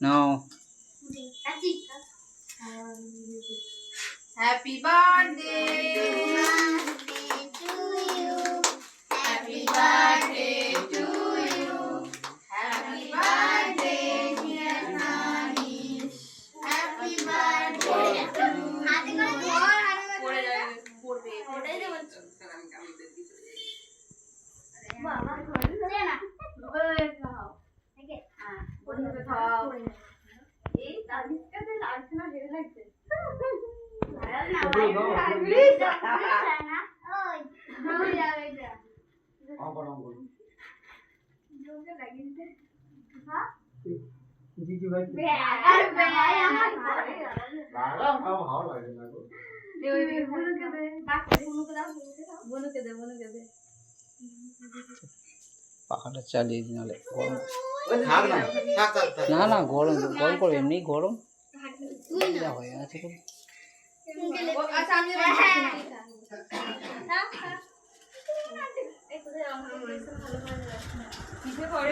Now. Happy birthday to you, happy birthday to you, happy birthday dear nani, happy birthday to you. পড়ে যাবে, পড়বে, পড়ে যাবে। বাবা দে না, ওই খাও। ওকে হ্যাঁ, বন্ধুকে খাও। এই তালিকাতে লাগছে না, হেরে লাগছে। পাখাটা চালিয়ে দিন, নাহলে গরম। থাক। না না, গরম গরম করবে, এমনি গরম যা হয়ে আছে। আচ্ছা আমি কিসে করে